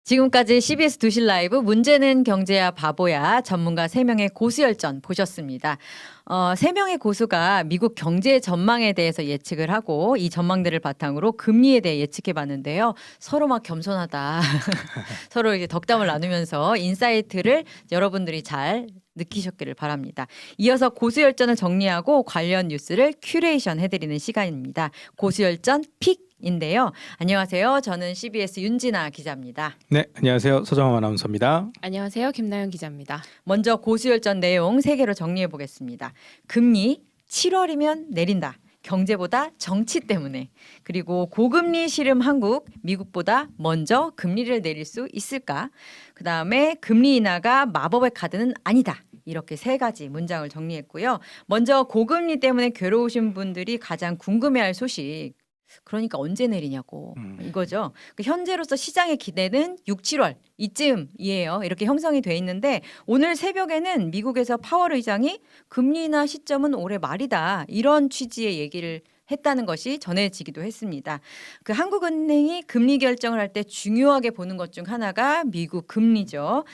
지금까지 CBS 두실 라이브 문제는 경제야 바보야 전문가 3명의 고수열전 보셨습니다. 3명의 고수가 미국 경제 전망에 대해서 예측을 하고 이 전망들을 바탕으로 금리에 대해 예측해 봤는데요. 서로 막 겸손하다. 서로 이제 덕담을 나누면서 인사이트를 여러분들이 잘 느끼셨기를 바랍니다. 이어서 고수열전을 정리하고 관련 뉴스를 큐레이션 해드리는 시간입니다. 고수열전 픽인데요. 안녕하세요. 저는 CBS 윤진아 기자입니다. 네, 안녕하세요. 서정호 아나운서입니다. 안녕하세요. 김나연 기자입니다. 먼저 고수열전 내용 3개로 정리해 보겠습니다. 금리 7월이면 내린다. 경제보다 정치 때문에. 그리고 고금리 시름 한국, 미국보다 먼저 금리를 내릴 수 있을까? 그다음에 금리 인하가 마법의 카드는 아니다. 이렇게 3가지 문장을 정리했고요. 먼저 고금리 때문에 괴로우신 분들이 가장 궁금해할 소식. 그러니까 언제 내리냐고 이거죠. 현재로서 시장의 기대는 6, 7월 이쯤이에요. 이렇게 형성이 돼 있는데 오늘 새벽에는 미국에서 파월 의장이 금리 인하 시점은 올해 말이다. 이런 취지의 얘기를 했다는 것이 전해지기도 했습니다. 그 한국은행이 금리 결정을 할 때 중요하게 보는 것 중 하나가 미국 금리죠.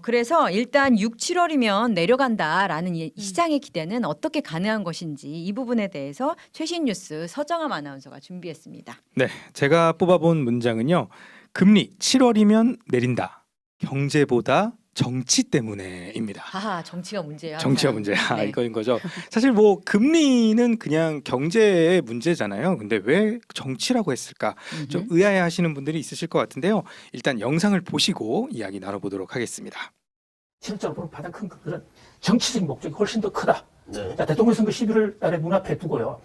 그래서 일단 6, 7월이면 내려간다라는 시장의 기대는 어떻게 가능한 것인지 이 부분에 대해서 최신 뉴스 서정함 아나운서가 준비했습니다. 네, 제가 뽑아본 문장은요. 금리 7월이면 내린다. 경제보다 정치 때문에입니다. 하하, 정치가 문제야. 정치가 문제야. 네. 이거인 거죠. 사실 뭐 금리는 그냥 경제의 문제잖아요. 근데 왜 정치라고 했을까? 좀 의아해하시는 분들이 있으실 것 같은데요. 일단 영상을 보시고 이야기 나눠보도록 하겠습니다. 실질적으로 가장 큰 것은 정치적인 목적이 훨씬 더 크다. 네. 자, 대통령 선거 11월 달에 눈앞에 두고요.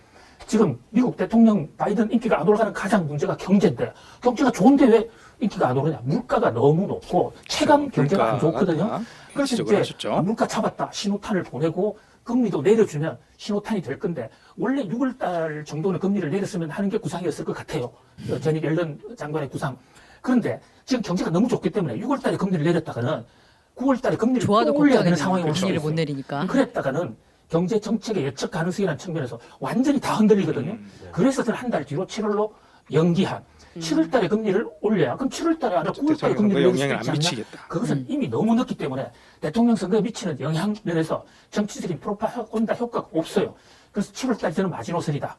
지금 미국 대통령 바이든 인기가 안 올라가는 가장 문제가 경제인데 경제가 좋은데 왜 인기가 안 오르냐? 물가가 너무 높고 체감 경제가 안 좋거든요. 그래서 이제 하셨죠. 물가 잡았다 신호탄을 보내고 금리도 내려주면 신호탄이 될 건데 원래 6월 달 정도는 금리를 내렸으면 하는 게 구상이었을 것 같아요. 제니 옐런 장관의 구상. 그런데 지금 경제가 너무 좋기 때문에 6월 달에 금리를 내렸다가는 9월 달에 금리를 좋아도 또 올려야 되는 걱정이 상황이 올 수가 금리를 있어요. 못 내리니까. 그랬다가는 경제 정책의 예측 가능성이라는 측면에서 완전히 다 흔들리거든요. 그래서 저는 한 달 뒤로 7월로 연기한 7월 달에 금리를 올려야 그럼 7월 달에 아니라 9월 달에 금리를 내릴 수 영향을 있지 안 않냐? 미치겠다. 그것은 이미 너무 늦기 때문에 대통령 선거에 미치는 영향 면에서 정치적인 프로파간다 효과가 없어요. 그래서 7월 달에 저는 마지노선이다.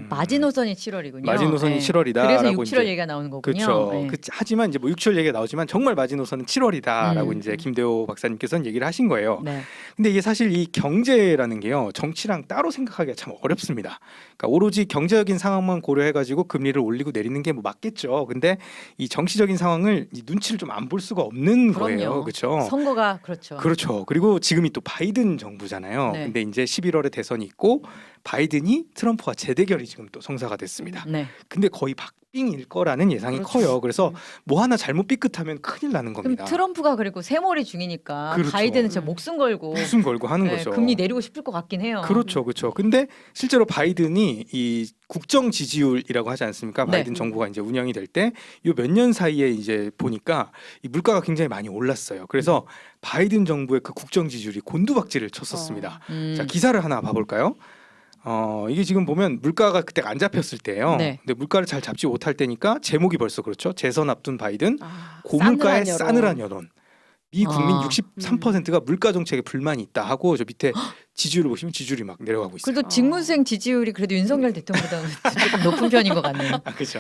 마지노선이 7월이군요. 마지노선이 7월이다. 그래서 6, 7월 얘기가 나오는 거군요. 그렇죠. 네. 하지만 이제 뭐 6, 7월 얘기가 나오지만 정말 마지노선은 7월이다라고 이제 김대호 박사님께서는 얘기를 하신 거예요. 네. 근데 이게 사실 이 경제라는 게요. 정치랑 따로 생각하기가 참 어렵습니다. 그러니까 오로지 경제적인 상황만 고려해 가지고 금리를 올리고 내리는 게 뭐 맞겠죠. 근데 이 정치적인 상황을 이 눈치를 좀 안 볼 수가 없는 거예요. 그렇죠? 선거가 그렇죠. 그렇죠. 그리고 지금이 또 바이든 정부잖아요. 네. 근데 이제 11월에 대선이 있고 바이든이 트럼프와 재대결이 지금 또 성사가 됐습니다. 네. 근데 거의 박빙일 거라는 예상이 그렇죠. 커요. 그래서 뭐 하나 잘못 삐끗하면 큰일 나는 그럼 겁니다. 트럼프가 그리고 세몰이 중이니까 그렇죠. 바이든은 진짜 목숨 걸고 무슨 걸고 하는 네, 거죠. 금리 내리고 싶을 것 같긴 해요. 그렇죠, 그렇죠. 근데 실제로 바이든이 이 국정 지지율이라고 하지 않습니까? 네. 바이든 정부가 이제 운영이 될 때 요 몇 년 사이에 이제 보니까 이 물가가 굉장히 많이 올랐어요. 그래서 바이든 정부의 그 국정 지지율이 곤두박질을 쳤었습니다. 자, 기사를 하나 봐볼까요? 이게 지금 보면 물가가 그때 안 잡혔을 때예요. 네. 근데 물가를 잘 잡지 못할 때니까 제목이 벌써 그렇죠. 재선 앞둔 바이든 아, 고물가의 싸늘한 싸늘한 여론. 미 국민 아. 63%가 물가 정책에 불만이 있다 하고 저 밑에 지지율을 보시면 지지율이 막 내려가고 있어요. 그래도 직무수행 지지율이 그래도 윤석열 대통령보다는 조금 높은 편인 것 같네요. 그렇죠.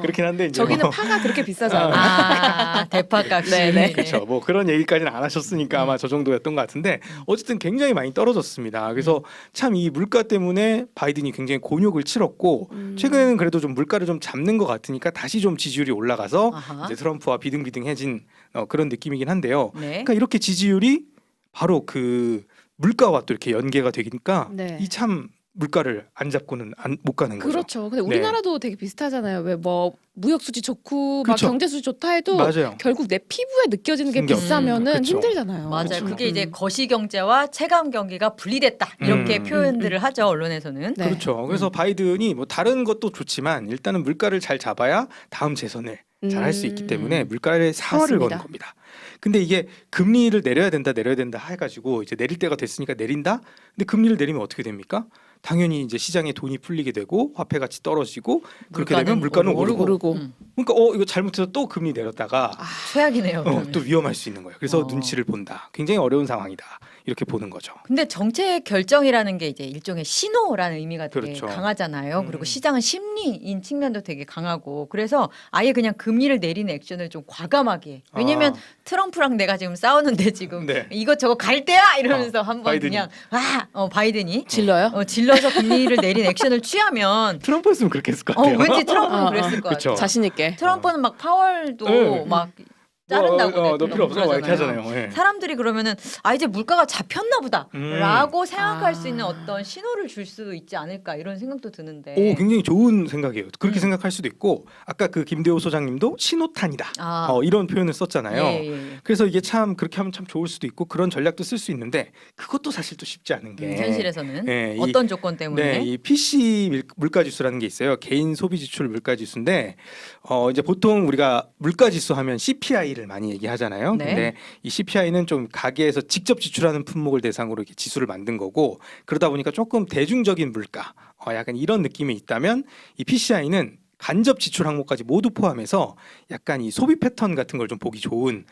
그렇긴 한데 이제 저기는 뭐, 파가 그렇게 비싸잖아요. 대파값이. 네네. 그렇죠. 뭐 그런 얘기까지는 안 하셨으니까 아마 저 정도였던 것 같은데 어쨌든 굉장히 많이 떨어졌습니다. 그래서 참 이 물가 때문에 바이든이 굉장히 곤욕을 치렀고 최근에는 그래도 좀 물가를 좀 잡는 것 같으니까 다시 좀 지지율이 올라가서 아하. 이제 트럼프와 비등비등해진 그런 느낌이긴 한데요. 네. 그러니까 이렇게 지지율이 바로 그 물가와 또 이렇게 연계가 되니까 네. 이 참 물가를 안 잡고는 못 가는 거죠. 그렇죠. 근데 우리나라도 되게 비슷하잖아요. 왜 뭐 무역 수지 좋고 막 그렇죠. 경제 수지 좋다 해도 맞아요. 결국 내 피부에 느껴지는 게 신경. 비싸면은 그렇죠. 힘들잖아요. 맞아요. 그렇죠. 그게 이제 거시 경제와 체감 경기가 분리됐다 이렇게 표현들을 하죠 언론에서는. 네. 그렇죠. 그래서 바이든이 뭐 다른 것도 좋지만 일단은 물가를 잘 잡아야 다음 재선을 잘 할 수 있기 때문에 물가의 사활을 맞습니다. 거는 겁니다. 근데 이게 금리를 내려야 된다 해가지고 이제 내릴 때가 됐으니까 내린다. 근데 금리를 내리면 어떻게 됩니까? 당연히 이제 시장에 돈이 풀리게 되고 화폐 가치 떨어지고 그렇게 되면 물가는 물가는 오르고. 오르고. 그러니까 이거 잘못해서 또 금리 내렸다가 최악이네요. 그러면. 또 위험할 수 있는 거예요. 그래서 어. 눈치를 본다. 굉장히 어려운 상황이다. 이렇게 보는 거죠. 근데 정책 결정이라는 게 이제 일종의 신호라는 의미가 되게 그렇죠. 강하잖아요. 그리고 시장은 심리인 측면도 되게 강하고 그래서 아예 그냥 금리를 내리는 액션을 좀 과감하게. 왜냐면 트럼프랑 내가 지금 싸우는데 지금 네. 이것저것 갈 때야 이러면서 한번 바이든이. 그냥 바이든이 질러요? 질러서 금리를 내린 액션을 취하면 트럼프였으면 그렇게 했을 것 같아요. 왠지 트럼프는 어, 그랬을 것 그쵸. 같아요. 자신 있게. 트럼프는 막 파월도 네. 막 자른다고 너 필요 없어. 막 이렇게 하잖아요. 예. 사람들이 그러면은 이제 물가가 잡혔나 보다라고 생각할 수 있는 아. 어떤 신호를 줄 수 있지 않을까 이런 생각도 드는데. 오, 굉장히 좋은 생각이에요. 그렇게 음. 생각할 수도 있고 아까 그 김대호 소장님도 신호탄이다. 아. 이런 표현을 썼잖아요. 예, 예. 그래서 이게 참 그렇게 하면 참 좋을 수도 있고 그런 전략도 쓸 수 있는데 그것도 사실 또 쉽지 않은 게 현실에서는 예, 어떤 조건 때문에? 이 PC 물가지수라는 게 있어요. 개인 소비 지출 물가지수인데 이제 보통 우리가 물가지수 하면 CPI를 많이 얘기하잖아요. 네. 근데 이 CPI는 좀 가게에서 직접 지출하는 품목을 대상으로 이렇게 지수를 만든 거고 그러다 보니까 조금 대중적인 물가, 약간 이런 느낌이 있다면 이 PCI는 간접 지출 항목까지 모두 포함해서 약간 이 소비 패턴 같은 걸 좀 보기 좋은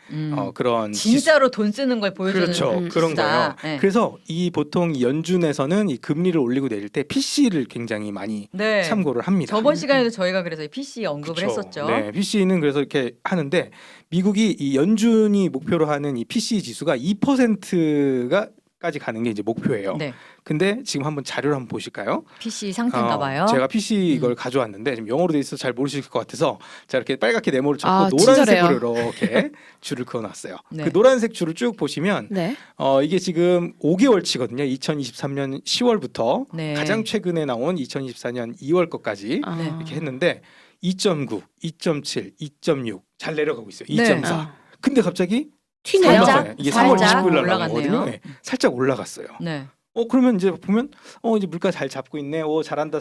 그런 진짜로 돈 쓰는 걸 보여주는 그렇죠. 그런 지수다. 거예요. 네. 그래서 이 보통 이 연준에서는 이 금리를 올리고 내릴 때 PC를 굉장히 많이 네. 참고를 합니다. 저번 시간에도 저희가 그래서 PC 언급을 그쵸. 했었죠. 네, PC는 그래서 이렇게 하는데 미국이 이 연준이 목표로 하는 이 PC 지수가 2%까지 가는 게 이제 목표예요. 네. 근데 지금 한번 자료를 한번 보실까요? PC 상태인가 봐요. 제가 PC 이걸 가져왔는데 지금 영어로 돼 있어서 잘 모르실 것 같아서 제가 이렇게 빨갛게 네모를 잡고 아, 노란색으로 친절해요. 이렇게 줄을 그어놨어요. 네. 그 노란색 줄을 쭉 보시면 네. 이게 지금 5개월치거든요. 2023년 10월부터 네. 가장 최근에 나온 2024년 2월 것까지 아. 이렇게 했는데 2.9, 2.7, 2.6 잘 내려가고 있어요. 네. 2.4. 아. 근데 갑자기 튀네요. 살짝, 이게 3월 살짝 29일 날 올라갔네요. 나거든요. 네, 살짝 올라갔어요. 네. 그러면 이제 보면 이제 물가 잘 잡고 있네. 잘한다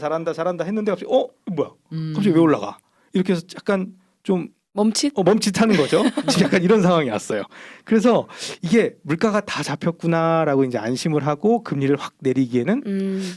했는데 갑자기 뭐야? 갑자기 왜 올라가? 이렇게 해서 약간 좀 멈칫? 멈칫하는 거죠. 지금 약간 이런 상황이 왔어요. 그래서 이게 물가가 다 잡혔구나라고 이제 안심을 하고 금리를 확 내리기에는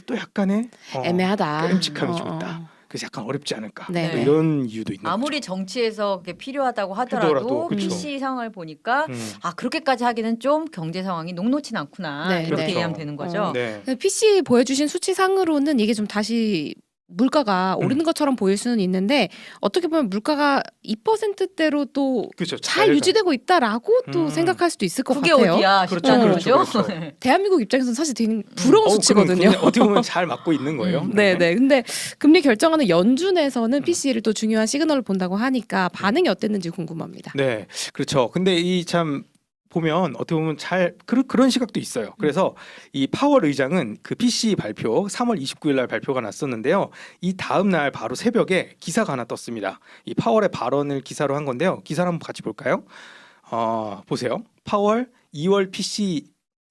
또 약간의 애매하다. 끔찍함이 좀 있다. 그래서 약간 어렵지 않을까. 네. 뭐 이런 이유도 있는 아무리 거죠. 정치에서 그게 필요하다고 하더라도 하더라도, 그쵸. PC 상황을 보니까 음. 그렇게까지 하기는 좀 경제 상황이 녹록진 않구나 네, 이렇게 네. 이해하면 되는 거죠. 네. PC 보여주신 수치상으로는 이게 좀 다시 물가가 오르는 것처럼 보일 수는 있는데 어떻게 보면 물가가 2%대로 또 그렇죠. 잘 유지되고 있다라고 또 생각할 수도 있을 것 그게 같아요. 어디야 그렇죠, 싶다는 그렇죠, 거죠. 그렇죠. 대한민국 입장에서는 사실 되게 부러운 그럼 수치거든요. 굉장히 어떻게 보면 잘 맞고 있는 거예요. 네, 네. 근데 금리 결정하는 연준에서는 PC를 또 중요한 시그널을 본다고 하니까 반응이 어땠는지 궁금합니다. 네, 그렇죠. 근데 이 참 보면 어떻게 보면 잘 그런 시각도 있어요. 그래서 이 파월 의장은 그 PC 발표 3월 29일 날 발표가 났었는데요. 이 다음 날 바로 새벽에 기사가 하나 떴습니다. 이 파월의 발언을 기사로 한 건데요. 기사를 한번 같이 볼까요? 보세요. 파월 2월 PC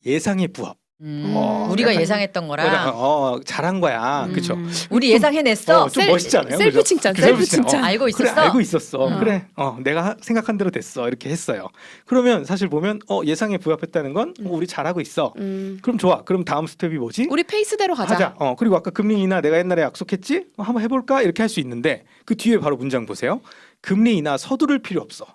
예상에 부합. 우리가 약간- 예상했던 거랑 잘한 거야. 그렇죠. 우리 예상해냈어. 좀 멋있지 않아요? 셀프 그죠? 칭찬, 그 셀프 칭찬. 알고 그래 있었어. 알고 있었어. 그래 내가 생각한 대로 됐어. 이렇게 했어요. 그러면 사실 보면 예상에 부합했다는 건 우리 잘하고 있어. 그럼 좋아. 그럼 다음 스텝이 뭐지? 우리 페이스대로 가자. 그리고 아까 금리 인하 내가 옛날에 약속했지? 한번 해볼까? 이렇게 할 수 있는데 그 뒤에 바로 문장 보세요. 금리 인하 서두를 필요 없어.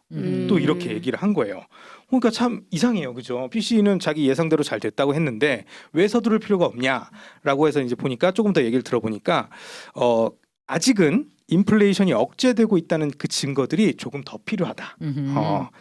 또 이렇게 얘기를 한 거예요. 그러니까 참 이상해요, 그죠? PC는 자기 예상대로 잘 됐다고 했는데 왜 서두를 필요가 없냐라고 해서 이제 보니까 조금 더 얘기를 들어보니까 아직은 인플레이션이 억제되고 있다는 그 증거들이 조금 더 필요하다.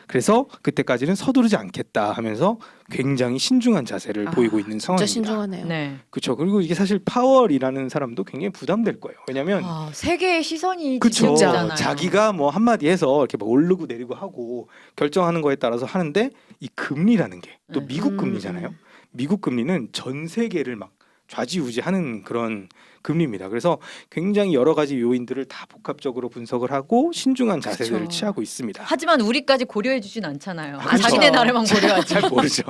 그래서 그때까지는 서두르지 않겠다 하면서 굉장히 신중한 자세를 보이고 있는 진짜 상황입니다. 신중하네요. 네. 그렇죠. 그리고 이게 사실 파월이라는 사람도 굉장히 부담될 거예요. 왜냐하면 세계의 시선이 그렇죠. 집중되잖아요. 자기가 뭐 한마디 해서 이렇게 막 오르고 내리고 하고 결정하는 거에 따라서 하는데 이 금리라는 게 또 미국 금리잖아요. 미국 금리는 전 세계를 막 좌지우지하는 그런 금리입니다. 그래서 굉장히 여러 가지 요인들을 다 복합적으로 분석을 하고 신중한 자세를 그쵸. 취하고 있습니다. 하지만 우리까지 고려해 주진 않잖아요. 그렇죠. 자기네 나라만 고려하지. 잘 모르죠.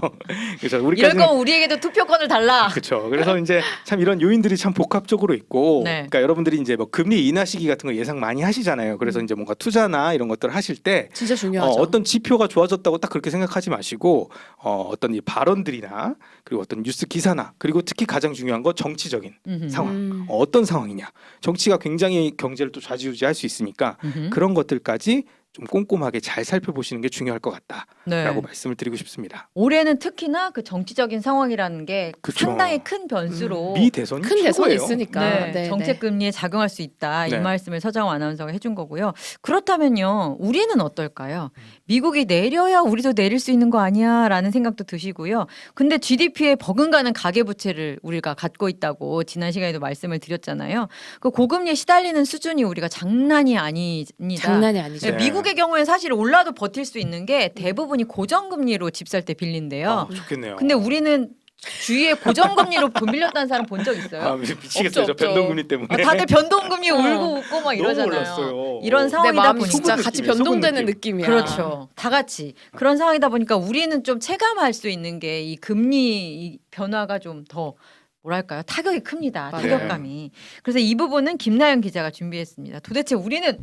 그래서 이럴 우리까지는 거면 우리에게도 투표권을 달라. 그렇죠. 그래서 이제 참 이런 요인들이 참 복합적으로 있고, 네. 그러니까 여러분들이 이제 뭐 금리 인하 시기 같은 거 예상 많이 하시잖아요. 그래서 이제 뭔가 투자나 이런 것들을 하실 때 진짜 중요하죠. 어떤 지표가 좋아졌다고 딱 그렇게 생각하지 마시고 어떤 이 발언들이나 그리고 어떤 뉴스 기사나 그리고 특히 가장 중요한 거 정치적인 음흠. 상황. 어떤 상황이냐. 정치가 굉장히 경제를 또 좌지우지할 수 있으니까 음흠. 그런 것들까지 좀 꼼꼼하게 잘 살펴보시는 게 중요할 것 같다라고 네. 말씀을 드리고 싶습니다. 올해는 특히나 그 정치적인 상황이라는 게 그쵸. 상당히 큰 변수로 미 대선이 큰 대선이 최고예요. 있으니까. 네, 네, 정책 네. 금리에 작용할 수 있다. 이 네. 말씀을 서장호 아나운서가 해준 거고요. 그렇다면요, 우리는 어떨까요? 미국이 내려야 우리도 내릴 수 있는 거 아니야라는 생각도 드시고요. 근데 GDP에 버금가는 가계부채를 우리가 갖고 있다고 지난 시간에도 말씀을 드렸잖아요. 그 고금리에 시달리는 수준이 우리가 장난이 아닙니다. 장난이 아니죠. 네, 네. 미국의 경우에는 사실 올라도 버틸 수 있는 게 대부분이 고정금리로 집 살 때 빌린대요. 아, 좋겠네요. 근데 우리는 주위에 고정금리로 돈 빌렸다는 사람 본 적 있어요? 아, 미치겠어요. 저 없죠. 변동금리 때문에. 아, 다들 변동금리 어. 울고 웃고 막 너무 이러잖아요. 올랐어요. 이런 내 상황이다 마음이 보니까 진짜 속은 같이 느낌이에요, 속은 변동되는 느낌. 느낌이야. 그렇죠. 다 같이 그런 상황이다 보니까 우리는 좀 체감할 수 있는 게 이 금리 이 변화가 좀 더 뭐랄까요? 타격이 큽니다. 맞아요. 타격감이. 그래서 이 부분은 김나연 기자가 준비했습니다. 도대체 우리는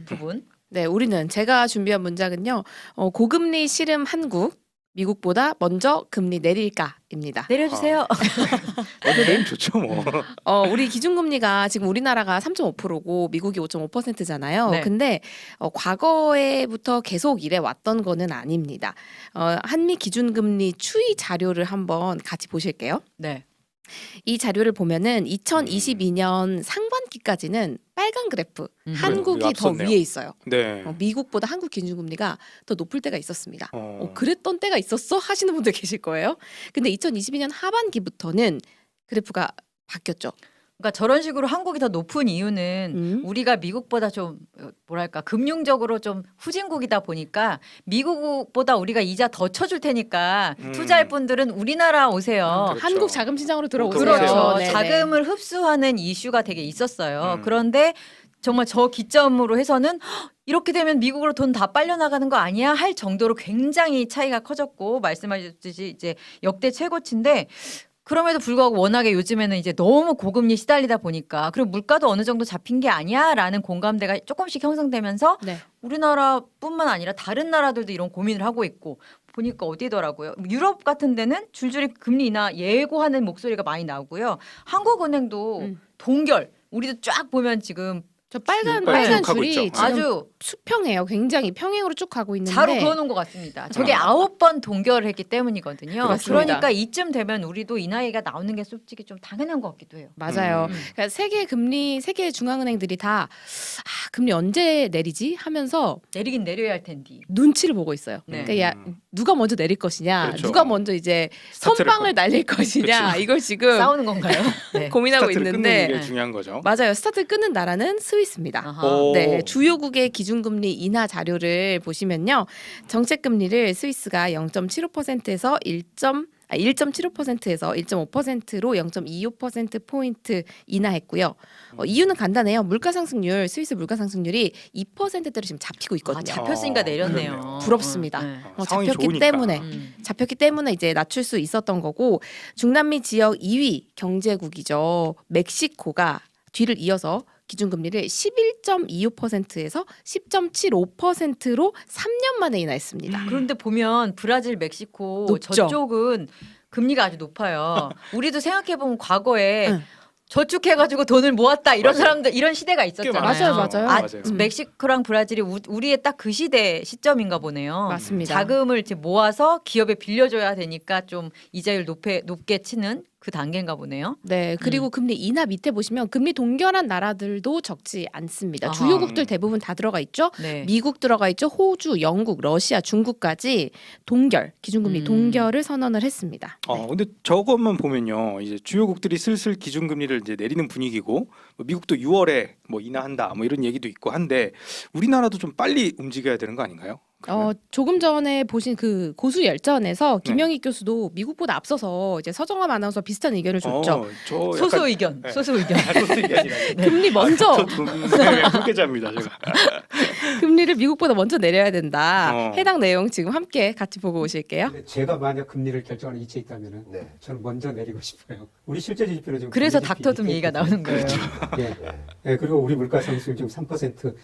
부분 네, 우리는 제가 준비한 문장은요. 고금리 씨름 한국, 미국보다 먼저 금리 내릴까입니다. 내려주세요. 내리면 좋죠 뭐. 우리 기준금리가 지금 우리나라가 3.5%고 미국이 5.5%잖아요. 네. 근데 과거에부터 계속 이래 왔던 거는 아닙니다. 한미 기준금리 추이 자료를 한번 같이 보실게요. 네. 이 자료를 보면은 2022년 상반기까지는 빨간 그래프 한국이 그래요. 더 앞섰네요. 위에 있어요. 네. 미국보다 한국 기준금리가 더 높을 때가 있었습니다. 어. 그랬던 때가 있었어? 하시는 분들 계실 거예요. 근데 2022년 하반기부터는 그래프가 바뀌었죠. 그러니까 저런 식으로 한국이 더 높은 이유는 우리가 미국보다 좀 뭐랄까 금융적으로 좀 후진국이다 보니까 미국보다 우리가 이자 더 쳐줄 테니까 투자할 분들은 우리나라 오세요. 그렇죠. 한국 자금 시장으로 들어오세요. 그렇죠. 네네. 자금을 흡수하는 이슈가 되게 있었어요. 음. 그런데 정말 저 기점으로 해서는 "헉, 이렇게 되면 미국으로 돈 다 빨려 나가는 거 아니야?" 할 정도로 굉장히 차이가 커졌고 말씀하셨듯이 이제 역대 최고치인데 그럼에도 불구하고 워낙에 요즘에는 이제 너무 고금리 시달리다 보니까 그리고 물가도 어느 정도 잡힌 게 아니야라는 공감대가 조금씩 형성되면서 네. 우리나라뿐만 아니라 다른 나라들도 이런 고민을 하고 있고 보니까 어디더라고요. 유럽 같은 데는 줄줄이 금리 인하 예고하는 목소리가 많이 나오고요. 한국은행도 동결 우리도 쫙 보면 지금 저 빨간 빨리 쭉 가고 줄이 있죠. 지금 아주 수평해요. 굉장히 평행으로 쭉 가고 있는데 자로 그어놓은 것 같습니다. 저게 9번 동결을 했기 때문이거든요. 그렇습니다. 그러니까 이쯤 되면 우리도 이 나이가 나오는 게 솔직히 좀 당연한 것 같기도 해요. 맞아요. 그러니까 세계 중앙은행들이 다 금리 언제 내리지 하면서 내리긴 내려야 할 텐데. 눈치를 보고 있어요. 네. 그러니까 야, 누가 먼저 내릴 것이냐, 그렇죠. 누가 먼저 이제 스타트를 선방을 날릴 것이냐, 그렇죠. 이걸 지금 싸우는 건가요? 네. 고민하고 스타트를 있는데 끊는 게 중요한 거죠. 맞아요. 스타트를 끊는 나라는 스위스입니다. 아하. 오. 네, 주요국의 기준금리 인하 자료를 보시면요, 정책금리를 스위스가 0.75%에서 1.75%에서 1.5%로 0.25% 포인트 인하했고요. 이유는 간단해요. 물가 상승률, 스위스 물가 상승률이 2%대로 지금 잡히고 있거든요. 잡혔으니까 내렸네요. 그러네요. 부럽습니다. 네. 상황이 잡혔기 좋으니까. 때문에 음. 잡혔기 때문에 이제 낮출 수 있었던 거고, 중남미 지역 2위 경제국이죠. 멕시코가 뒤를 이어서 기준금리를 11.25%에서 10.75%로 3년 만에 인하했습니다. 그런데 보면 브라질, 멕시코 높죠. 저쪽은 금리가 아주 높아요. 우리도 생각해 보면 과거에 응. 저축해가지고 돈을 모았다 이런 맞아요. 사람들 이런 시대가 있었잖아요. 많았어요. 맞아요. 아, 맞아요. 멕시코랑 브라질이 우리의 딱 그 시대 시점인가 보네요. 맞습니다. 자금을 이제 모아서 기업에 빌려줘야 되니까 좀 이자율 높게 치는 그 단계인가 보네요. 네, 그리고 금리 인하 밑에 보시면 금리 동결한 나라들도 적지 않습니다. 아하. 주요국들 대부분 다 들어가 있죠. 네. 미국 들어가 있죠. 호주, 영국, 러시아, 중국까지 기준금리 동결을 선언을 했습니다. 근데 저것만 보면요, 이제 주요국들이 슬슬 기준금리를 이제 내리는 분위기고, 뭐 미국도 6월에 뭐 인하한다, 뭐 이런 얘기도 있고 한데 우리나라도 좀 빨리 움직여야 되는 거 아닌가요? 조금 전에 보신 그 고수 열전에서 네. 김영익 교수도 미국보다 앞서서 이제 서정함 아나운서 비슷한 의견을 줬죠. 저 소수 약간 의견, 네. 소수 의견. 소수 의견이라니. 금리 먼저 후계자입니다, 제가. 금리를 미국보다 먼저 내려야 된다. 어. 해당 내용 지금 함께 같이 보고 오실게요. 근데 제가 만약 금리를 결정하는 이체 있다면은 네. 저는 먼저 내리고 싶어요. 우리 실제 지표는 지금 그래서 금리 지표 닥터둠 밑에 얘기가 있거든요. 나오는 거예요. 예. 예, 그리고 우리 물가 상승 지금 3%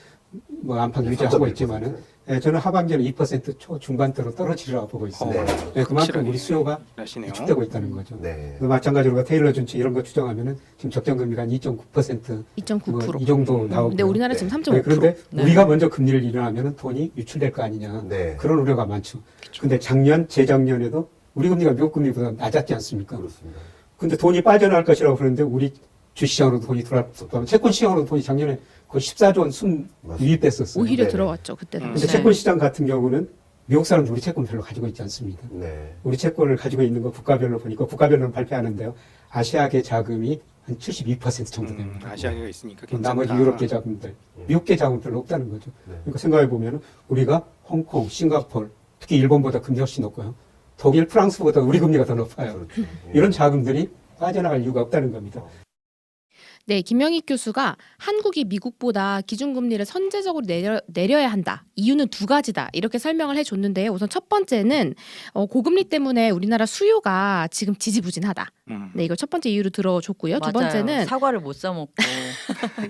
뭐 안팎 유지하고 있지만은 저는 하반기에는 2% 초중반대로 떨어지리라고 보고 있습니다. 네. 그만큼 확실하게 우리 수요가 하시네요. 위축되고 있다는 거죠. 네. 마찬가지로 테일러 준치 이런 거 추정하면은 지금 적정 금리가 한 2.9%, 2.9%. 이 정도 나오고. 근데 우리나라 지금 3.5%. 그런데 네. 우리가 먼저 금리를 인하하면은 돈이 유출될 거 아니냐. 네. 그런 우려가 많죠. 근데 작년, 재작년에도 우리 금리가 미국 금리보다 낮았지 않습니까? 그렇습니다. 근데 돈이 빠져나갈 것이라고 그러는데 우리 주시장으로 돈이 들어왔었다면 채권 시장으로 돈이 작년에 거의 14조 원 순 맞습니다. 유입됐었어요. 오히려 네. 들어왔죠 그때는. 근데 네. 채권 시장 같은 경우는 미국 사람들 우리 채권 별로 가지고 있지 않습니다. 네. 우리 채권을 가지고 있는 거 국가별로 보니까 국가별로는 발표하는데요. 아시아계 자금이 한 72% 정도 됩니다. 아시아계가 있으니까 그럼 괜찮다. 나머지 유럽계 자금들, 미국계 자금 별로 없다는 거죠. 네. 그러니까 생각해 보면 우리가 홍콩, 싱가포르, 특히 일본보다 금리 훨씬 높고요. 독일, 프랑스보다 우리 금리가 더 높아요. 그렇죠. 예. 이런 자금들이 빠져나갈 이유가 없다는 겁니다. 네, 김영익 교수가 한국이 미국보다 기준금리를 선제적으로 내려야 한다. 이유는 두 가지다. 이렇게 설명을 해줬는데요. 우선 첫 번째는 고금리 때문에 우리나라 수요가 지금 지지부진하다. 네, 이거 첫 번째 이유로 들어줬고요. 두 맞아요. 번째는 사과를 못 사 먹고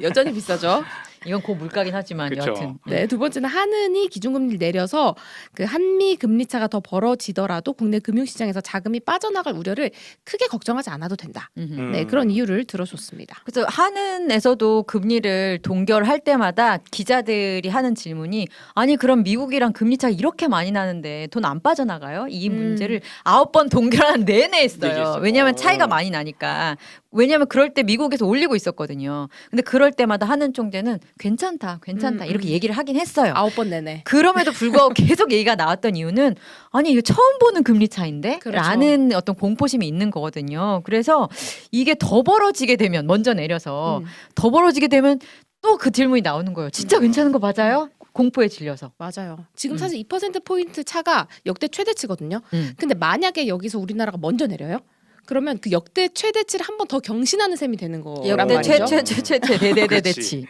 여전히 비싸죠. 이건 고물가긴 하지만 그쵸. 여하튼. 네, 두 번째는 한은이 기준금리를 내려서 그 한미 금리 차가 더 벌어지더라도 국내 금융시장에서 자금이 빠져나갈 우려를 크게 걱정하지 않아도 된다. 음흠. 네, 그런 이유를 들어줬습니다. 그래서 한은에서도 금리를 동결할 때마다 기자들이 하는 질문이 아니 그럼 미국이랑 금리 차가 이렇게 많이 나는데 돈 안 빠져나가요? 이 문제를 9번 동결하는 내내 했어요. 얘기했어요. 왜냐하면 차이가 많이 나니까. 왜냐하면 그럴 때 미국에서 올리고 있었거든요. 근데 그럴 때마다 한은 총재는 괜찮다 이렇게 얘기를 하긴 했어요. 9번 내내. 그럼에도 불구하고 계속 얘기가 나왔던 이유는 아니 이거 처음 보는 금리 차인데? 그렇죠. 라는 어떤 공포심이 있는 거거든요. 그래서 이게 더 벌어지게 되면 먼저 내려서 더 벌어지게 되면 또 그 질문이 나오는 거예요. 진짜 괜찮은 거 맞아요? 공포에 질려서. 맞아요. 지금 사실 2%포인트 차가 역대 최대치거든요. 음. 근데 만약에 여기서 우리나라가 먼저 내려요? 그러면 그 역대 최대치를 한 번 더 경신하는 셈이 되는 거란 역대 말이죠. 최대대대대치.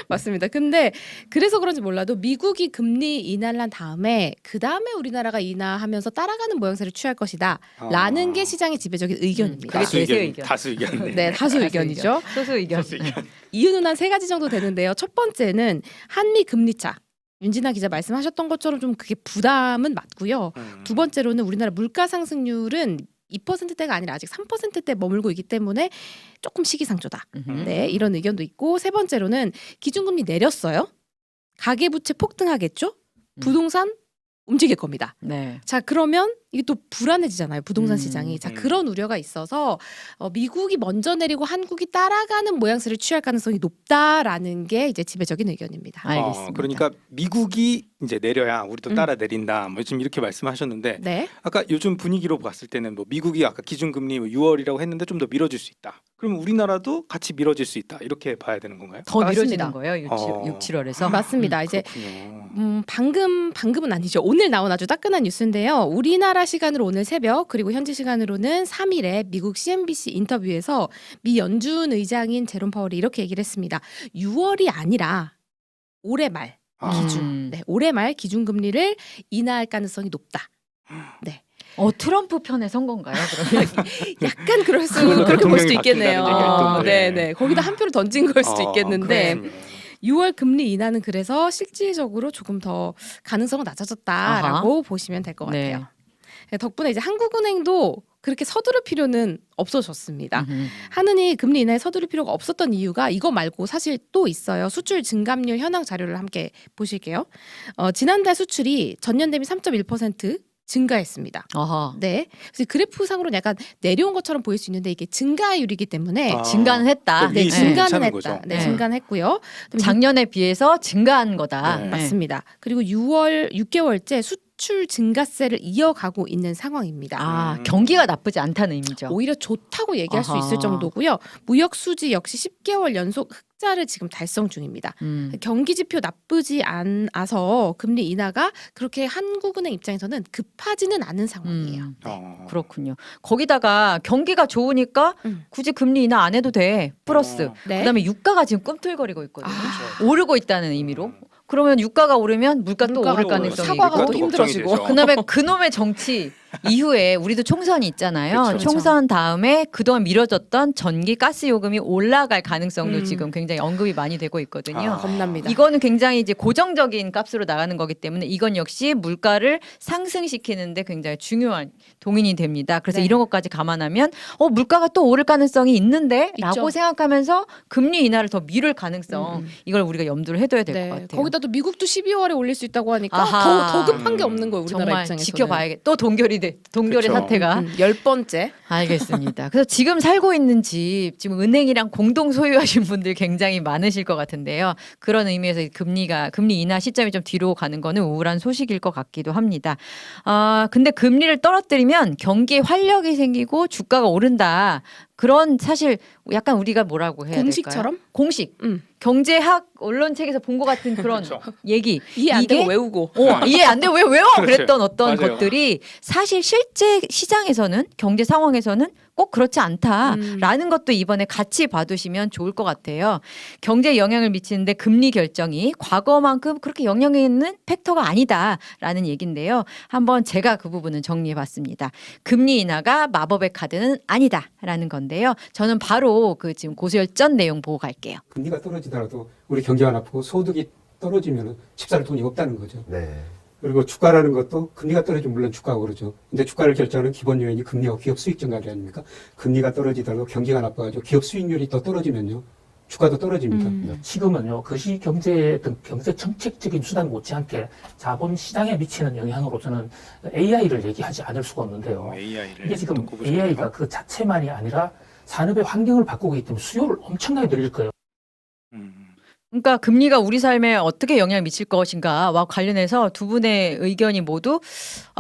맞습니다. 근데 그래서 그런지 몰라도 미국이 금리 인하를 한 다음에 그 다음에 우리나라가 인하하면서 따라가는 모양새를 취할 것이다. 라는 게 시장의 지배적인 의견입니다. 그게 대세 의견. 다수 의견. 네, 다수 의견이죠. 소수 의견. 소수 의견. 이유는 한 세 가지 정도 되는데요. 첫 번째는 한미 금리 차. 윤진아 기자 말씀하셨던 것처럼 좀 그게 부담은 맞고요. 두 번째로는 우리나라 물가 상승률은 2%대가 아니라 아직 3%대 머물고 있기 때문에 조금 시기상조다. 네, 이런 의견도 있고 세 번째로는 기준금리 내렸어요. 가계부채 폭등하겠죠? 부동산 움직일 겁니다. 네. 자, 그러면 이게 또 불안해지잖아요. 부동산 음, 시장이. 자, 그런 우려가 있어서 미국이 먼저 내리고 한국이 따라가는 모양새를 취할 가능성이 높다라는 게 이제 지배적인 의견입니다. 알겠습니다. 그러니까 미국이 이제 내려야 우리도 따라 내린다. 뭐 지금 이렇게 말씀하셨는데 네. 아까 요즘 분위기로 봤을 때는 뭐 미국이 아까 기준금리 6월이라고 했는데 좀 더 밀어줄 수 있다. 그럼 우리나라도 같이 밀어질 수 있다. 이렇게 봐야 되는 건가요? 더 맞습니다. 밀어지는 거예요. 6, 7월에서. 맞습니다. 이제 그렇군요. 방금은 아니죠. 오늘 나온 아주 따끈한 뉴스인데요. 우리나라 시간으로 오늘 새벽 그리고 현지 시간으로는 3일에 미국 CNBC 인터뷰에서 미 연준 의장인 제롬 파월이 이렇게 얘기를 했습니다. 6월이 아니라 올해 말 기준, 네, 올해 말 기준금리를 인하할 가능성이 높다. 네. 트럼프 편에 선 건가요? 그러면 약간 그렇게 볼 대통령이 수도 있겠네요. 바뀐다는 얘기가 있던데. 네. 거기다 한 표를 던진 걸 수도 있겠는데 그렇군요. 6월 금리 인하는 그래서 실질적으로 조금 더 가능성은 낮아졌다라고 보시면 될 것 네. 같아요. 덕분에 이제 한국은행도 그렇게 서두를 필요는 없어졌습니다. 한은이 금리 인하에 서두를 필요가 없었던 이유가 이거 말고 사실 또 있어요. 수출 증감률 현황 자료를 함께 보실게요. 지난달 수출이 전년 대비 3.1% 증가했습니다. 어허. 네, 그래서 그래프상으로는 약간 내려온 것처럼 보일 수 있는데 이게 증가율이기 때문에 증가는 했다. 그 네, 위에 증가는 괜찮은 했다. 거죠. 네, 네. 증가는 했고요. 그다음에 작년에 비해서 증가한 거다. 네. 맞습니다. 그리고 6개월째 수출 증가세를 이어가고 있는 상황입니다. 아, 경기가 나쁘지 않다는 의미죠. 오히려 좋다고 얘기할 수 아하. 있을 정도고요. 무역 수지 역시 10개월 연속 흑자를 지금 달성 중입니다. 음. 경기 지표 나쁘지 않아서 금리 인하가 그렇게 한국은행 입장에서는 급하지는 않은 상황이에요. 그렇군요. 거기다가 경기가 좋으니까 굳이 금리 인하 안 해도 돼. 플러스. 네. 그다음에 유가가 지금 꿈틀거리고 있거든요. 아. 오르고 있다는 의미로. 그러면 유가가 오르면 물가 또 물가가 오를 또 가능성이 사과가 있고. 또 힘들어지고. 그다음에 그놈의 정치 이후에 우리도 총선이 있잖아요. 그쵸. 총선 다음에 그동안 미뤄졌던 전기 가스 요금이 올라갈 가능성도 지금 굉장히 언급이 많이 되고 있거든요. 아. 겁납니다. 이거는 굉장히 이제 고정적인 값으로 나가는 거기 때문에 이건 역시 물가를 상승시키는데 굉장히 중요한 동인이 됩니다. 그래서 네. 이런 것까지 감안하면 물가가 또 오를 가능성이 있는데라고 있죠. 생각하면서 금리 인하를 더 미룰 가능성 이걸 우리가 염두를 해둬야 될 것 네. 같아요. 거기다 또 미국도 12월에 올릴 수 있다고 하니까 아하. 더 급한 게 없는 거예요. 우리나라 정말 입장에서는. 지켜봐야겠. 또 동결의 그쵸. 사태가 10번째. 알겠습니다. 그래서 지금 살고 있는 집, 지금 은행이랑 공동 소유하신 분들 굉장히 많으실 것 같은데요. 그런 의미에서 금리 인하 시점이 좀 뒤로 가는 거는 우울한 소식일 것 같기도 합니다. 근데 금리를 떨어뜨리면 경기에 활력이 생기고 주가가 오른다. 그런 사실 약간 우리가 뭐라고 해야 공식처럼? 될까요? 공식. 음. 경제학 언론책에서 본 것 같은 그런 얘기. 이해 안 이게 되고 외우고. 이해 안 돼. 왜 외워? 그렇죠. 그랬던 어떤 맞아요. 것들이 사실 실제 시장에서는 경제 상황에서는 꼭 그렇지 않다라는 것도 이번에 같이 봐두시면 좋을 것 같아요. 경제에 영향을 미치는데 금리 결정이 과거만큼 그렇게 영향이 있는 팩터가 아니다라는 얘기인데요. 한번 제가 그 부분은 정리해봤습니다. 금리 인하가 마법의 카드는 아니다라는 건데요. 저는 바로 그 지금 고수열전 내용 보고 갈게요. 금리가 떨어지더라도 우리 경제가 나쁘고 소득이 떨어지면 집 살 돈이 없다는 거죠. 네. 그리고 주가라는 것도 금리가 떨어지면 물론 주가가 오르죠. 근데 주가를 결정하는 기본 요인이 금리와 기업 수익 증가율 아닙니까? 금리가 떨어지더라도 경기가 나빠가지고 기업 수익률이 더 떨어지면요. 주가도 떨어집니다. 지금은요 거시 경제 등 경제 정책적인 수단 못지않게 자본 시장에 미치는 영향으로서는 AI를 얘기하지 않을 수가 없는데요. AI를 이게 지금 AI가 그 자체만이 아니라 산업의 환경을 바꾸고 있기 때문에 수요를 엄청나게 늘릴 거예요. 그러니까 금리가 우리 삶에 어떻게 영향을 미칠 것인가와 관련해서 두 분의 의견이 모두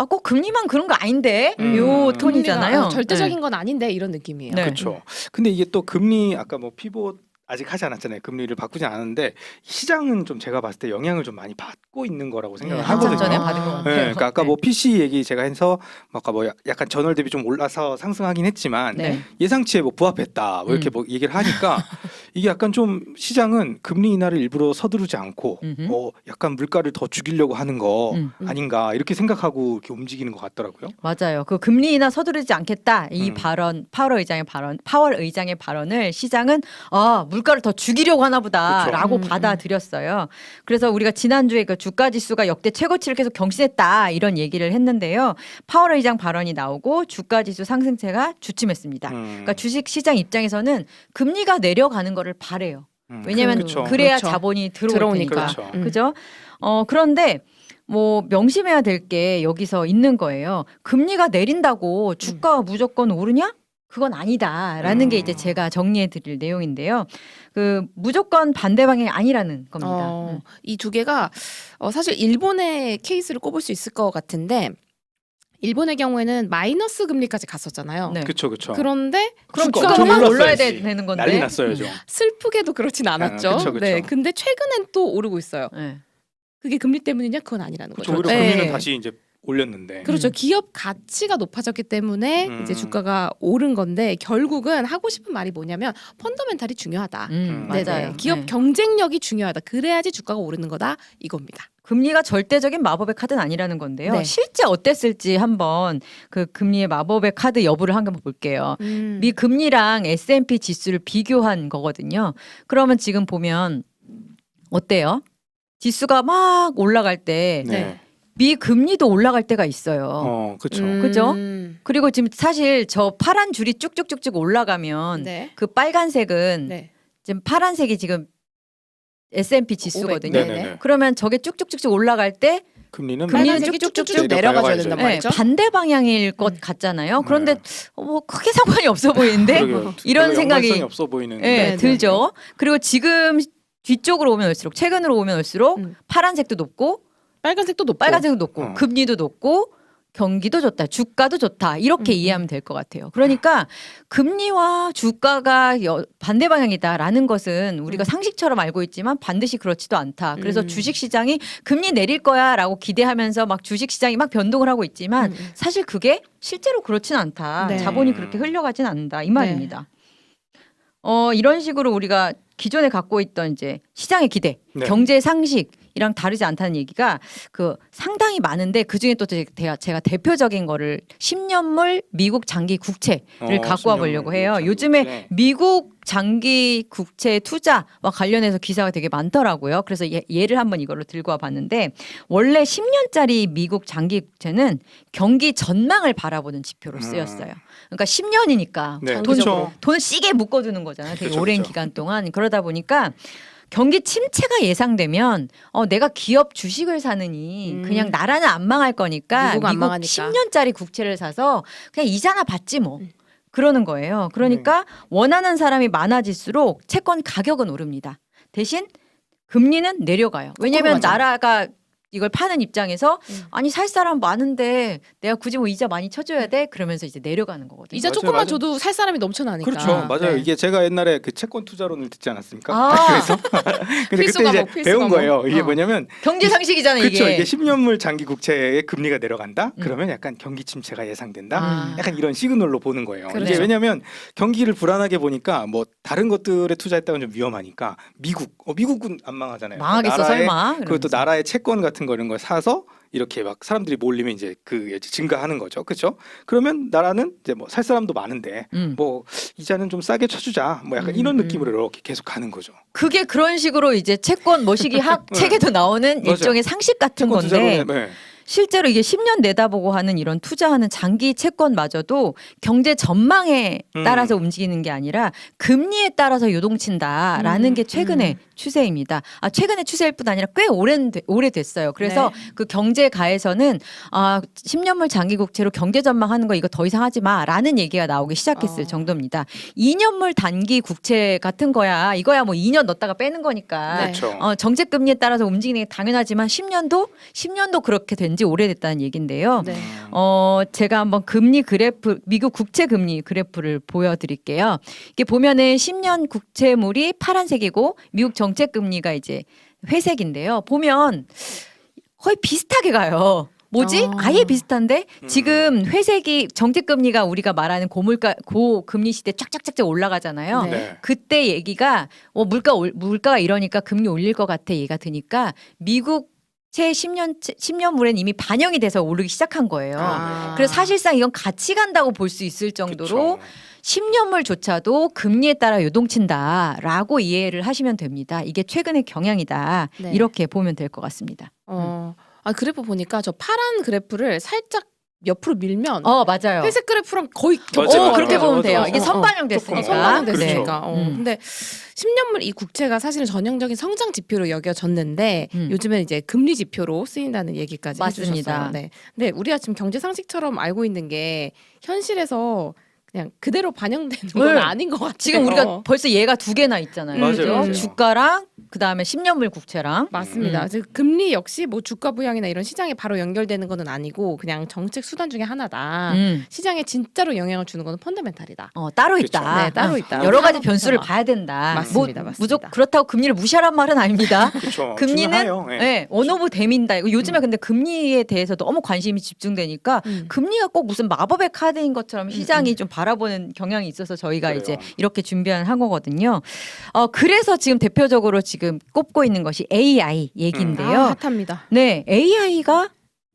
꼭 금리만 그런 거 아닌데 요 톤이잖아요. 금리가 절대적인 건 아닌데 이런 느낌이에요. 네. 그렇죠. 근데 이게 또 금리 아까 뭐 피봇 아직 하지 않았잖아요. 금리를 바꾸지 않았는데 시장은 좀 제가 봤을 때 영향을 좀 많이 받고 있는 거라고 생각을 한참 하거든요. 전에 받은 것 같아요. 네, 그러니까 아까 네. 뭐 PC 얘기 제가 해서 아까 뭐 약간 전월 대비 좀 올라서 상승하긴 했지만 네. 예상치에 뭐 부합했다 뭐 이렇게 뭐 얘기를 하니까 이게 약간 좀 시장은 금리 인하를 일부러 서두르지 않고 약간 물가를 더 죽이려고 하는 거 아닌가 이렇게 생각하고 이렇게 움직이는 것 같더라고요. 맞아요. 그 금리 인하 서두르지 않겠다 이 발언 파월 의장의 발언을 시장은 물가를 더 죽이려고 하나 보다라고 받아들였어요. 그래서 우리가 지난주에 그 주가 지수가 역대 최고치를 계속 경신했다 이런 얘기를 했는데요. 파월 의장 발언이 나오고 주가 지수 상승세가 주춤했습니다. 그러니까 주식 시장 입장에서는 금리가 내려가는 거를 바래요. 왜냐하면 그렇죠. 그래야 그렇죠. 자본이 들어오니까. 들어오니까. 그렇죠. 그죠? 그런데 뭐 명심해야 될 게 여기서 있는 거예요. 금리가 내린다고 주가가 무조건 오르냐? 그건 아니다라는 게 이제 제가 정리해 드릴 내용인데요. 그 무조건 반대 방향이 아니라는 겁니다. 이 두 개가 사실 일본의 케이스를 꼽을 수 있을 것 같은데 일본의 경우에는 마이너스 금리까지 갔었잖아요. 네. 그렇죠, 그렇죠. 그런데 그럼 주가 주가가 엄청 막 올랐어야지. 올라야 되는 건데. 난리 났어야죠. 슬프게도 그렇진 않았죠. 그쵸, 그쵸. 네, 근데 최근엔 또 오르고 있어요. 네. 그게 금리 때문이냐? 그건 아니라는 그렇죠. 거죠. 오히려 네. 금리는 다시 이제 올렸는데. 그렇죠. 기업 가치가 높아졌기 때문에 이제 주가가 오른 건데 결국은 하고 싶은 말이 뭐냐면 펀더멘탈이 중요하다. 맞아요. 네, 기업 네. 경쟁력이 중요하다. 그래야지 주가가 오르는 거다. 이겁니다. 금리가 절대적인 마법의 카드는 아니라는 건데요. 네. 실제 어땠을지 한번 그 금리의 마법의 카드 여부를 한번 볼게요. 미 금리랑 S&P 지수를 비교한 거거든요. 그러면 지금 보면 어때요? 지수가 막 올라갈 때 네. 미 금리도 올라갈 때가 있어요. 그렇죠. 그죠? 그리고 지금 사실 저 파란 줄이 쭉쭉쭉쭉 올라가면 네. 그 빨간색은 네. 지금 파란색이 지금 S&P 지수거든요. 네네네. 그러면 저게 쭉쭉쭉쭉 올라갈 때 금리는 빨간색이 쭉쭉쭉 내려가줘야 된단 네, 말이죠. 반대 방향일 것 같잖아요. 그런데 뭐 크게 상관이 없어 보이는데 그러게요. 이런 별로 생각이 연관성이 없어 보이는. 네, 네, 들죠. 그리고 지금 뒤쪽으로 오면 올수록 최근으로 오면 올수록 파란색도 높고 빨간색도 높고 빨간색도 높고 금리도 높고 경기도 좋다, 주가도 좋다 이렇게 이해하면 될 것 같아요. 그러니까 금리와 주가가 반대 방향이다라는 것은 우리가 상식처럼 알고 있지만 반드시 그렇지도 않다. 그래서 주식시장이 금리 내릴 거야라고 기대하면서 막 주식시장이 막 변동을 하고 있지만 사실 그게 실제로 그렇지는 않다. 네. 자본이 그렇게 흘러가진 않는다 이 말입니다. 이런 식으로 우리가 기존에 갖고 있던 이제 시장의 기대, 네. 경제 상식이랑 다르지 않다는 얘기가 그 상당히 많은데 그 중에 또 제가 대표적인 거를 10년물 미국 장기 국채를 갖고 와 보려고 해요. 요즘에 미국 장기 국채 투자와 관련해서 기사가 되게 많더라고요. 그래서 예를 한번 이걸로 들고 와 봤는데 원래 10년짜리 미국 장기 국채는 경기 전망을 바라보는 지표로 쓰였어요. 그러니까 10년이니까 네, 돈을 그렇죠. 시게 묶어두는 거잖아요. 되게 그렇죠, 오랜 그렇죠. 기간 동안. 그러다 보니까 경기 침체가 예상되면 내가 기업 주식을 사느니 그냥 나라는 안 망할 거니까 미국 안 미국 망하니까. 10년짜리 국채를 사서 그냥 이자나 받지 뭐. 그러는 거예요. 그러니까 원하는 사람이 많아질수록 채권 가격은 오릅니다. 대신 금리는 내려가요. 왜냐하면 맞아요. 나라가 이걸 파는 입장에서 아니 살 사람 많은데 내가 굳이 뭐 이자 많이 쳐줘야 돼? 그러면서 이제 내려가는 거거든요. 이자 맞아요, 조금만 맞아요. 줘도 살 사람이 넘쳐나니까. 그렇죠, 맞아요. 네. 이게 제가 옛날에 그 채권 투자론을 듣지 않았습니까? 아. 그래서 근데 필수 그때 이제 과목, 필수 배운 과목. 거예요. 이게 어. 뭐냐면 경제 상식이잖아요. 그렇죠. 이게. 이게 10년물 장기 국채의 금리가 내려간다. 그러면 약간 경기 침체가 예상된다. 아. 약간 이런 시그널로 보는 거예요. 그렇죠. 이게 왜냐하면 경기를 불안하게 보니까 뭐 다른 것들에 투자했다가 좀 위험하니까 미국은 안 망하잖아요. 망하겠어 나라의 설마. 그것도 이러면서. 나라의 채권 같은 거 이런 걸 사서 이렇게 막 사람들이 몰리면 이제 그 증가하는 거죠. 그렇죠? 그러면 나라는 이제 뭐 살 사람도 많은데 뭐 이자는 좀 싸게 쳐주자. 뭐 약간 이런 느낌으로 이렇게 계속 가는 거죠. 그게 그런 식으로 이제 채권 머시기 학 책에도 나오는 맞아요. 일종의 상식 같은 채권 건데 투자론에 네. 실제로 이게 10년 내다보고 하는 이런 투자하는 장기 채권마저도 경제 전망에 따라서 움직이는 게 아니라 금리에 따라서 요동친다라는 게 최근의 추세입니다. 최근의 추세일 뿐 아니라 꽤 오래됐어요. 그래서 네. 그 경제가에서는 10년물 장기 국채로 경제 전망하는 거 이거 더 이상 하지 마라는 얘기가 나오기 시작했을 정도입니다. 2년물 단기 국채 같은 거야. 이거야 뭐 2년 넣었다가 빼는 거니까. 네. 그렇죠. 정책 금리에 따라서 움직이는 게 당연하지만 10년도 그렇게 된 지 오래됐다는 얘긴데요. 네. 제가 한번 금리 그래프, 미국 국채 금리 그래프를 보여드릴게요. 이게 보면은 10년 국채물이 파란색이고 미국 정책 금리가 이제 회색인데요. 보면 거의 비슷하게 가요. 뭐지? 아예 비슷한데 지금 회색이 정책 금리가 우리가 말하는 고금리 시대 쫙쫙쫙쫙 올라가잖아요. 네. 네. 그때 얘기가 물가가 이러니까 금리 올릴 것 같아 얘가 드니까 미국 채 10년물엔 이미 반영이 돼서 오르기 시작한 거예요. 그래서 사실상 이건 같이 간다고 볼 수 있을 정도로 그쵸. 10년물조차도 금리에 따라 요동친다라고 이해를 하시면 됩니다. 이게 최근의 경향이다. 네. 이렇게 보면 될 것 같습니다. 그래프 보니까 저 파란 그래프를 살짝 옆으로 밀면 맞아요. 회색 그래프랑 거의 맞아요. 그렇게 맞아, 보면 맞아. 돼요. 이게 어, 선반영 됐으니까. 선반영 그렇죠. 됐으니까. 네. 근데 10년물 이 국채가 사실은 전형적인 성장 지표로 여겨졌는데 요즘엔 이제 금리 지표로 쓰인다는 얘기까지 맞습니다. 해주셨어요. 네. 근데 우리가 지금 경제 상식처럼 알고 있는 게 현실에서 그냥 그대로 반영되는 건 네. 아닌 것 같아요. 지금 우리가 벌써 얘가 두 개나 있잖아요. 맞아요, 그죠? 맞아요. 주가랑 그다음에 10년물 국채랑. 맞습니다. 즉 금리 역시 뭐 주가 부양이나 이런 시장에 바로 연결되는 거는 아니고 그냥 정책 수단 중에 하나다. 시장에 진짜로 영향을 주는 거는 펀더멘탈이다. 따로 그렇죠. 있다. 네, 따로 있다. 여러 가지 산업 변수를 변화. 봐야 된다. 맞습니다, 맞습니다. 무조건 그렇다고 금리를 무시하란 말은 아닙니다. 그렇죠. 금리는 중요해요. 예. 원 오브 댐인다. 요즘에 근데 금리에 대해서 너무 관심이 집중되니까 금리가 꼭 무슨 마법의 카드인 것처럼 시장이 좀 바라보는 경향이 있어서 저희가 그래요. 이제 이렇게 준비한 거거든요. 그래서 지금 대표적으로 지금 꼽고 있는 것이 AI 얘기인데요. 핫합니다. 네, AI가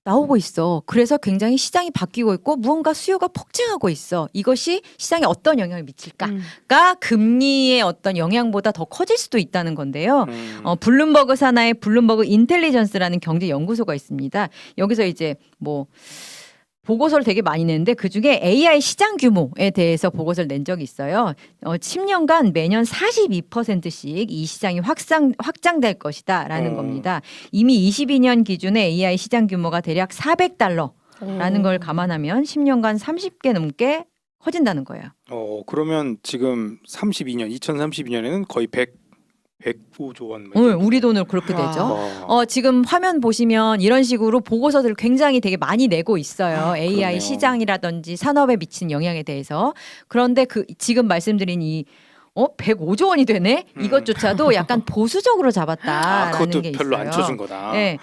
나오고 있어. 그래서 굉장히 시장이 바뀌고 있고 무언가 수요가 폭증하고 있어. 이것이 시장에 어떤 영향을 미칠까가 금리의 어떤 영향보다 더 커질 수도 있다는 건데요. 블룸버그 산하의 블룸버그 인텔리전스라는 경제 연구소가 있습니다. 여기서 이제 뭐 보고서를 되게 많이 내는데 그중에 AI 시장 규모에 대해서 보고서를 낸 적이 있어요. 10년간 매년 42%씩 이 시장이 확장될 것이다라는 겁니다. 이미 22년 기준의 AI 시장 규모가 대략 $400라는 걸 감안하면 10년간 30개 넘게 커진다는 거예요. 그러면 지금 2032년에는 거의 100 105조 원. 우리 돈으로 그렇게 와. 되죠. 와. 지금 화면 보시면 이런 식으로 보고서들을 굉장히 되게 많이 내고 있어요. AI 그러네요. 시장이라든지 산업에 미치는 영향에 대해서. 그런데 지금 말씀드린 105조 원이 되네? 이것조차도 약간 보수적으로 잡았다라는 그것도 게 별로 있어요. 안 쳐준 거다. 네.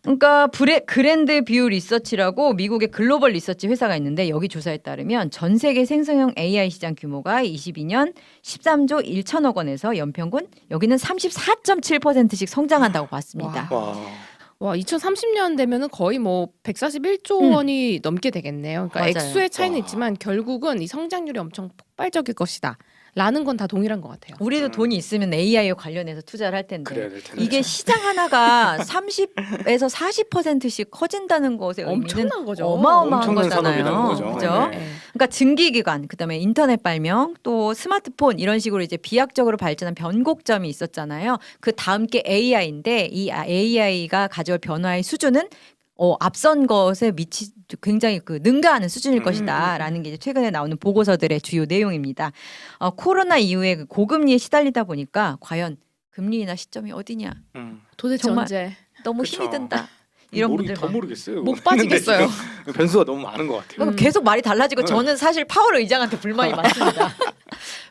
그러니까 그랜드 뷰 리서치라고 미국의 글로벌 리서치 회사가 있는데 여기 조사에 따르면 전 세계 생성형 AI 시장 규모가 22년 13조 1천억 원에서 연평균 여기는 34.7%씩 성장한다고 봤습니다. 와. 와, 2030년 되면은 거의 뭐 141조 원이 넘게 되겠네요. 그러니까 맞아요. 액수의 차이는 와. 있지만 결국은 이 성장률이 엄청 폭발적일 것이다. 라는 건 다 동일한 것 같아요. 우리도 돈이 있으면 AI와 관련해서 투자를 할 텐데 그래야 될 텐데. 이게 시장 하나가 30에서 40%씩 커진다는 것의 의미는 엄청난 거죠. 어마어마한 엄청난 거잖아요. 산업이라는 거죠. 그죠? 네. 그러니까 증기기관, 그다음에 인터넷 발명, 또 스마트폰 이런 식으로 이제 비약적으로 발전한 변곡점이 있었잖아요. 그 다음 게 AI인데 이 AI가 가져올 변화의 수준은 앞선 것에 굉장히 능가하는 수준일 것이다라는 게 이제 최근에 나오는 보고서들의 주요 내용입니다. 코로나 이후에 고금리에 시달리다 보니까 과연 금리 인하 시점이 어디냐? 도대체 정말 언제 너무 그쵸. 힘이 든다. 이런 분들 더 모르겠어요. 못 빠지겠어요. 지금 변수가 너무 많은 것 같아요. 그러니까 계속 말이 달라지고 저는 사실 파월 의장한테 불만이 많습니다.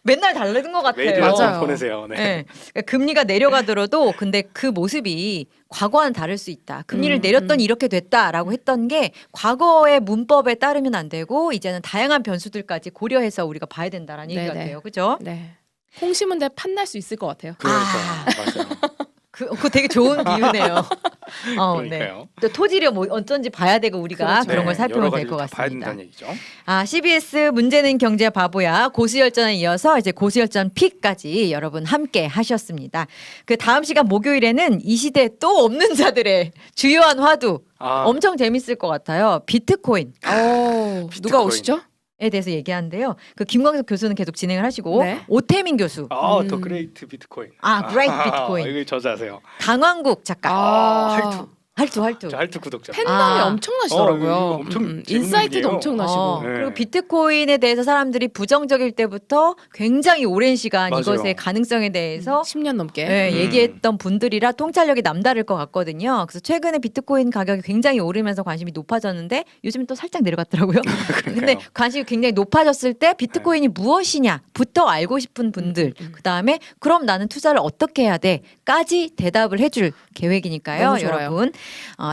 맨날 다른 것 같아요. 메일을 맞아요. 좀 보내세요. 네. 네. 그러니까 금리가 내려가더라도 근데 그 모습이 과거와는 다를 수 있다. 금리를 내렸더니 이렇게 됐다라고 했던 게 과거의 문법에 따르면 안 되고 이제는 다양한 변수들까지 고려해서 우리가 봐야 된다라는 얘기가 네네. 돼요. 그죠? 네. 콩 심은 데 판날 수 있을 것 같아요. 그러니까 맞아요. 그거 되게 좋은 비유네요. 네. 그러니까요. 또 토지력 뭐 어쩐지 봐야 되고 우리가 그렇죠. 그런 걸 네, 살펴보면 여러 될 것 가지를 다 봐야 같습니다. 된다는 얘기죠. CBS 문제는 경제 바보야 고수열전에 이어서 이제 고수열전 픽까지 여러분 함께 하셨습니다. 그 다음 시간 목요일에는 이 시대에 또 없는 자들의 주요한 화두 엄청 재밌을 것 같아요. 비트코인. 누가 비트코인. 오시죠? 에 대해서 얘기하는데요. 그 김광석 교수는 계속 진행을 하시고 네. 오태민 교수, 더 그레이트 비트코인. Great Bitcoin. 이거 저자세요. 강왕국 작가, 할투. 할투. 저 할투 구독자. 팬덤이 아. 엄청나시더라고요. 이거 엄청 재밌는 인사이트도 분이에요. 엄청나시고. 네. 그리고 비트코인에 대해서 사람들이 부정적일 때부터 굉장히 오랜 시간 맞아요. 이것의 가능성에 대해서 10년 넘게. 네, 얘기했던 분들이라 통찰력이 남다를 것 같거든요. 그래서 최근에 비트코인 가격이 굉장히 오르면서 관심이 높아졌는데 요즘 또 살짝 내려갔더라고요. 근데 관심이 굉장히 높아졌을 때 비트코인이 무엇이냐부터 알고 싶은 분들, 그 다음에 그럼 나는 투자를 어떻게 해야 돼?까지 대답을 해줄 계획이니까요. 너무 좋아요. 여러분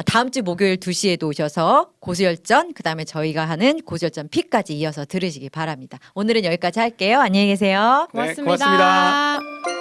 다음 주 목요일 2시에도 오셔서 고수열전, 그 다음에 저희가 하는 고수열전 픽까지 이어서 들으시기 바랍니다. 오늘은 여기까지 할게요. 안녕히 계세요. 네, 고맙습니다. 고맙습니다.